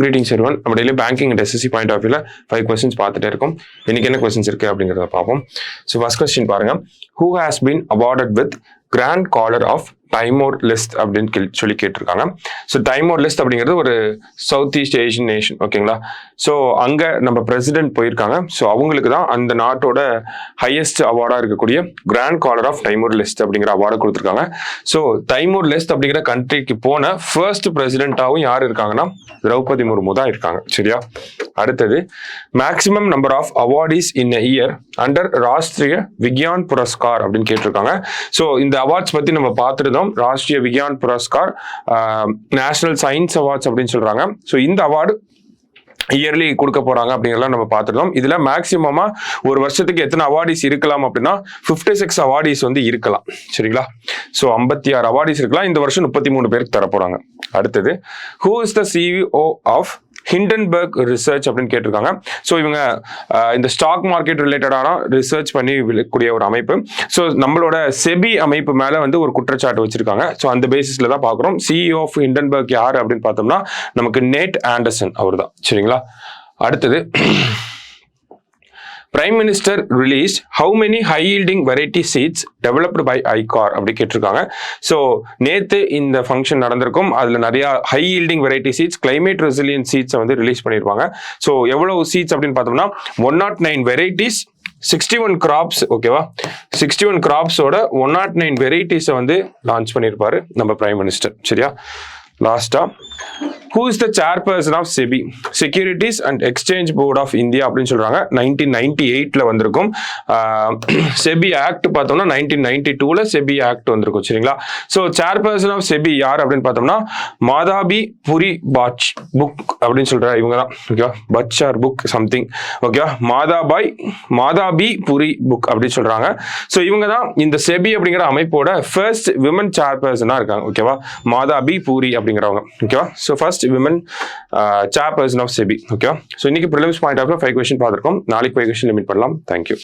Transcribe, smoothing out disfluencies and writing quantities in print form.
Greetings everyone. நம்ம daily banking and SSC point of வியூல 5 questions பார்த்துட்டே இருக்கோம். இன்னைக்கு என்ன கொஸ்டின்ஸ் இருக்கு அப்படிங்கிறத பார்ப்போம். ஸோ ஃபர்ஸ்ட் கொஸ்டின் பாருங்க. Who has been awarded with Grand Collar of Timor Leste அப்படின்னு சொல்லி கேட்டிருக்காங்க. ஸோ டைமோர் லிஸ்ட் அப்படிங்கிறது ஒரு சவுத் ஈஸ்ட் ஏஷியன் நேஷன், ஓகேங்களா? ஸோ அங்கே நம்ம பிரசிடென்ட் போயிருக்காங்க. ஸோ அவங்களுக்கு தான் அந்த நாட்டோட ஹையஸ்ட் அவார்டாக இருக்கக்கூடிய கிராண்ட் காலர் ஆஃப் டைமோர் லிஸ்ட் அப்படிங்கிற அவார்டை கொடுத்துருக்காங்க. ஸோ டைமோர் லிஸ்ட் அப்படிங்கிற கண்ட்ரிக்கு போன ஃபர்ஸ்ட் பிரசிடென்ட்டாகவும் யார் இருக்காங்கன்னா திரௌபதி முர்மு தான் இருக்காங்க. சரியா? அடுத்தது maximum number of awardees in a year under Rashtriya Vigyan Puraskar அப்படின்னு கேட்டிருக்காங்க. ஸோ இந்த அவார்ட்ஸ் பற்றி நம்ம பார்த்துருந்தோம். Rashtriya Vigyan Puraskar, national science awards அப்படின்னு சொல்றாங்க. ஸோ இந்த அவார்டு இயர்லி கொடுக்க போறாங்க அப்படிங்கிறலாம் நம்ம பார்த்துருந்தோம். இதுல மேக்சிமமா ஒரு வருஷத்துக்கு எத்தனை அவார்டிஸ் இருக்கலாம் அப்படின்னா 56 அவார்டிஸ் வந்து இருக்கலாம். சரிங்களா? ஸோ 56 அவார்டிஸ் இருக்கலாம். இந்த வருஷம் 33 பேருக்கு தர போறாங்க. அடுத்தது who is the CEO of Hindenburg research அப்படின்னு கேட்டிருக்காங்க. ஸோ இவங்க இந்த ஸ்டாக் மார்க்கெட் ரிலேட்டடான ரிசர்ச் பண்ணி விழக்கூடிய ஒரு அமைப்பு. ஸோ நம்மளோட செபி அமைப்பு மேலே வந்து ஒரு குற்றச்சாட்டு வச்சிருக்காங்க. ஸோ அந்த பேசிஸ்ல தான் பார்க்குறோம். சிஇஓ ஆஃப் ஹிண்டன்பர்க் யார் அப்படின்னு பார்த்தோம்னா நமக்கு நேட் ஆண்டர்சன் அவர் தான். சரிங்களா? அடுத்தது Prime Minister released how many high-yielding variety seeds developed by ICAR அப்படி கேட்டிருக்காங்க. ஸோ நேற்று இந்த ஃபங்க்ஷன் நடந்திருக்கும். அதில் நிறைய ஹை-yielding variety seeds, climate resilient seeds வந்து ரிலீஸ் பண்ணியிருப்பாங்க. ஸோ எவ்வளவு சீட்ஸ் அப்படின்னு பார்த்தோம்னா 109 வெரைட்டிஸ், 61 கிராப்ஸ், ஓகேவா? 61 கிராப்ஸோட 109 வெரைட்டிஸை வந்து லான்ச் பண்ணியிருப்பாரு நம்ம பிரைம் மினிஸ்டர். சரியா? லாஸ்டா who is the chairperson of SEBI Securities and Exchange Board of India அப்படின்னு சொல்றாங்க. 1998ல வந்திருக்கும். செபி ஆக்ட் பார்த்தோம்னா 1992ல செபி ஆக்ட் வந்திருக்கும். சரிங்களா? ஸோ சேர்பர்சன் ஆஃப் செபி யார் அப்படின்னு பார்த்தோம்னா மாதாபி புரி பாச் புக் அப்படின்னு சொல்ற இவங்க தான். ஓகேவா? பச் ஆர் புக் சம்திங், ஓகேவா? மாதாபி புரி புக் அப்படின்னு சொல்றாங்க. ஸோ இவங்க தான் இந்த செபி அப்படிங்கிற அமைப்போட ஃபர்ஸ்ட் விமன் சேர்பர்சனா இருக்காங்க. ஓகேவா? மாதாபி பூரி அப்படிங்கிறவங்க. ஓகேவா? So first women chairperson of SEBI. ஓகேவா? ஸோ இன்னைக்கு ப்ரிலிம்ஸ் பாயிண்ட் ஆஃப் 5 கொஸ்டின் பார்த்துருக்கோம். நாளைக்கு 5 கொஸ்டின் லிமிட் பண்ணலாம். தேங்க்யூ.